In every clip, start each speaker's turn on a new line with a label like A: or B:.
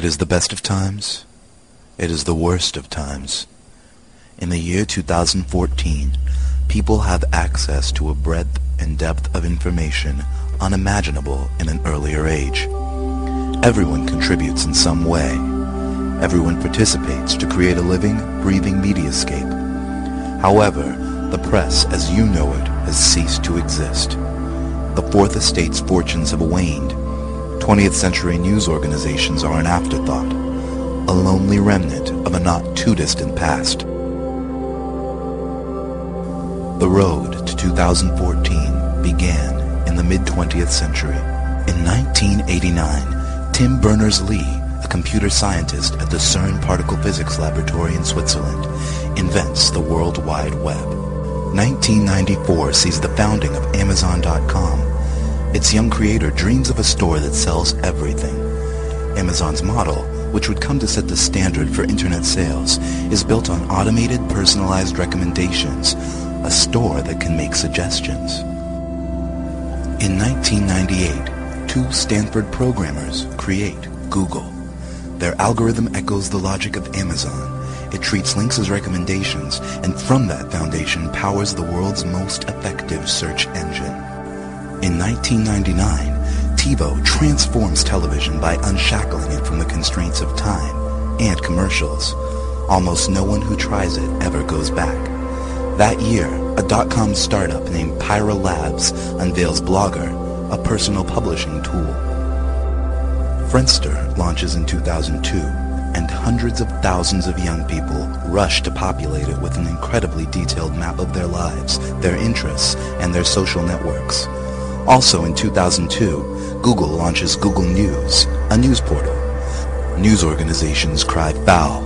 A: It is the best of times. It is the worst of times. In the year 2014, people have access to a breadth and depth of information unimaginable in an earlier age. Everyone contributes in some way. Everyone participates to create a living, breathing mediascape. However, the press as you know it has ceased to exist. The Fourth Estate's fortunes have waned. 20th century news organizations are an afterthought, a lonely remnant of a not too distant past. The road to 2014 began in the mid-20th century. In 1989, Tim Berners-Lee, a computer scientist at the CERN Particle Physics Laboratory in Switzerland, invents the World Wide Web. 1994 sees the founding of Amazon.com. Its young creator dreams of a store that sells everything. Amazon's model, which would come to set the standard for internet sales, is built on automated, personalized recommendations, a store that can make suggestions. In 1998, two Stanford programmers create Google. Their algorithm echoes the logic of Amazon. It treats links as recommendations, and from that foundation powers the world's most effective search engine. In 1999, TiVo transforms television by unshackling it from the constraints of time and commercials. Almost no one who tries it ever goes back. That year, a dot-com startup named Pyra Labs unveils Blogger, a personal publishing tool. Friendster launches in 2002, and hundreds of thousands of young people rush to populate it with an incredibly detailed map of their lives, their interests, and their social networks. Also in 2002, Google launches Google News, a news portal. News organizations cry foul.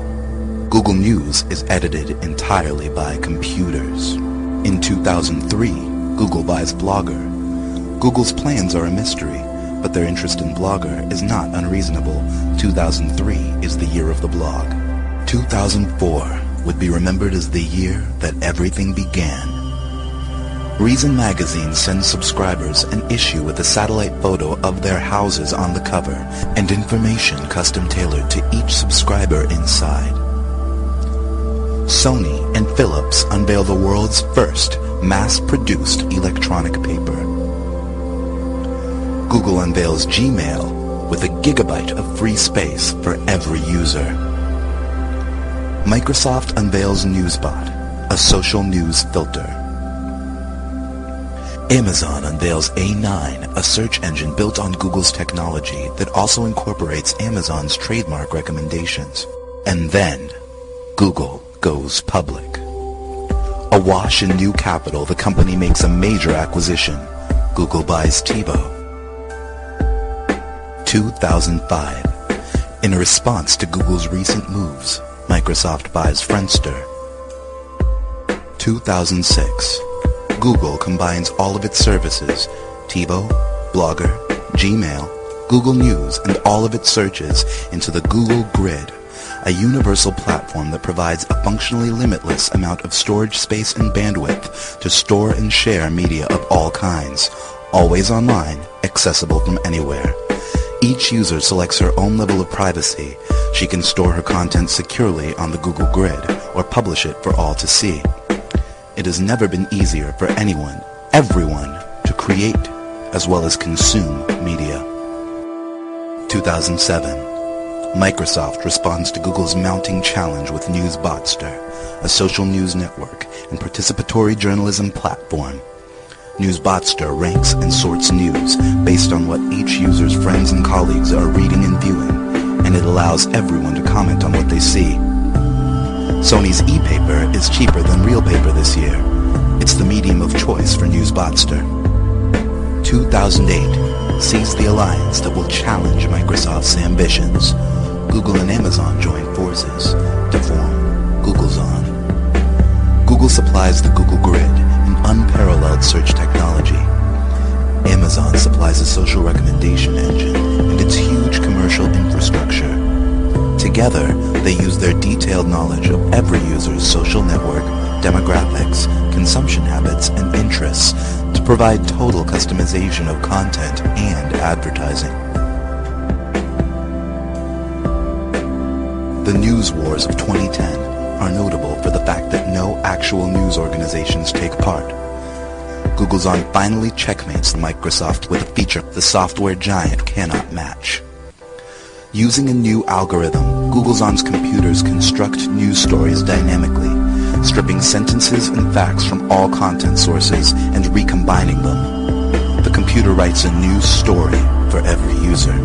A: Google News is edited entirely by computers. In 2003, Google buys Blogger. Google's plans are a mystery, but their interest in Blogger is not unreasonable. 2003 is the year of the blog. 2004 would be remembered as the year that everything began. Reason Magazine sends subscribers an issue with a satellite photo of their houses on the cover and information custom tailored to each subscriber inside. Sony and Philips unveil the world's first mass-produced electronic paper. Google unveils Gmail with a gigabyte of free space for every user. Microsoft unveils Newsbot, a social news filter. Amazon unveils A9, a search engine built on Google's technology that also incorporates Amazon's trademark recommendations. And then, Google goes public. Awash in new capital, the company makes a major acquisition. Google buys TiVo. 2005. In a response to Google's recent moves, Microsoft buys Friendster. 2006. Google combines all of its services, TiVo, Blogger, Gmail, Google News, and all of its searches into the Google Grid, a universal platform that provides a functionally limitless amount of storage space and bandwidth to store and share media of all kinds, always online, accessible from anywhere. Each user selects her own level of privacy. She can store her content securely on the Google Grid or publish it for all to see. It has never been easier for anyone, everyone, to create as well as consume media. 2007. Microsoft responds to Google's mounting challenge with Newsbotster, a social news network and participatory journalism platform. Newsbotster ranks and sorts news based on what each user's friends and colleagues are reading and viewing, and it allows everyone to comment on what they see. Sony's e-paper is cheaper than real paper this year. It's the medium of choice for Newsbotster. 2008 sees the alliance that will challenge Microsoft's ambitions. Google and Amazon join forces to form Googlezon. Google supplies the Google Grid, an unparalleled search technology. Amazon supplies a social recommendation engine and its huge commercial infrastructure. Together, they use their detailed knowledge of every user's social network, demographics, consumption habits, and interests to provide total customization of content and advertising. The news wars of 2010 are notable for the fact that no actual news organizations take part. Googlezon finally checkmates Microsoft with a feature the software giant cannot match. Using a new algorithm, Googlezon's computers construct news stories dynamically, stripping sentences and facts from all content sources and recombining them. The computer writes a news story for every user.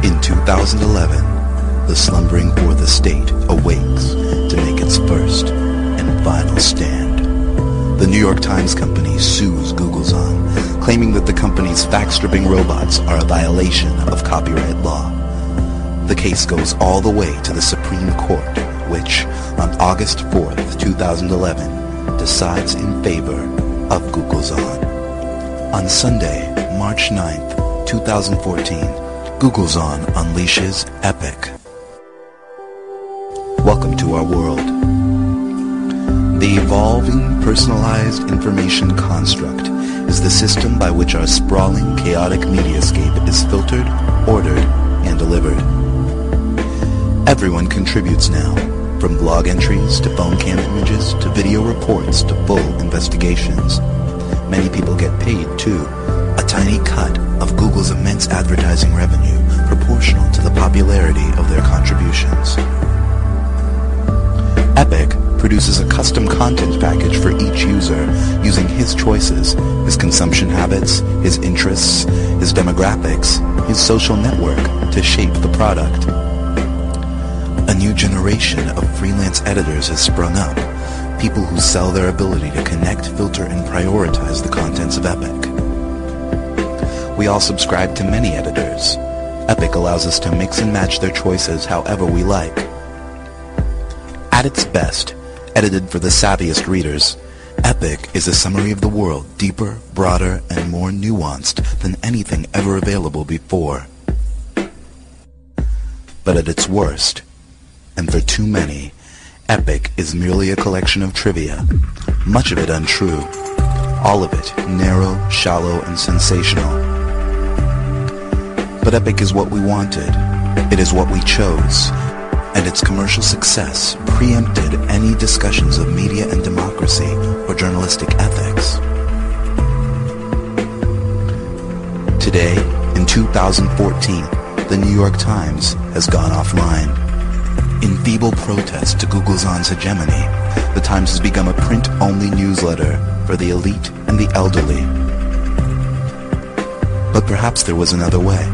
A: In 2011, the slumbering Fourth Estate awakes to make its first and final stand. The New York Times Company sues Googlezon, claiming that the company's fact-stripping robots are a violation of copyright law. The case goes all the way to the Supreme Court, which, on August 4th, 2011, decides in favor of Googlezon. On Sunday, March 9th, 2014, Googlezon unleashes Epic. Welcome to our world. The evolving, personalized information construct is the system by which our sprawling, chaotic mediascape is filtered, ordered, and delivered. Everyone contributes now, from blog entries to phone cam images to video reports to full investigations. Many people get paid, too, a tiny cut of Google's immense advertising revenue proportional to the popularity of their contributions. Epic produces a custom content package for each user using his choices, his consumption habits, his interests, his demographics, his social network to shape the product. A new generation of freelance editors has sprung up, people who sell their ability to connect, filter, and prioritize the contents of Epic. We all subscribe to many editors. Epic allows us to mix and match their choices however we like. At its best, edited for the savviest readers, Epic is a summary of the world deeper, broader, and more nuanced than anything ever available before. But at its worst, and for too many, Epic is merely a collection of trivia, much of it untrue, all of it narrow, shallow, and sensational. But Epic is what we wanted, it is what we chose, and its commercial success preempted any discussions of media and democracy or journalistic ethics. Today, in 2014, the New York Times has gone offline. In feeble protest to Googlezon's hegemony, the Times has become a print-only newsletter for the elite and the elderly. But perhaps there was another way.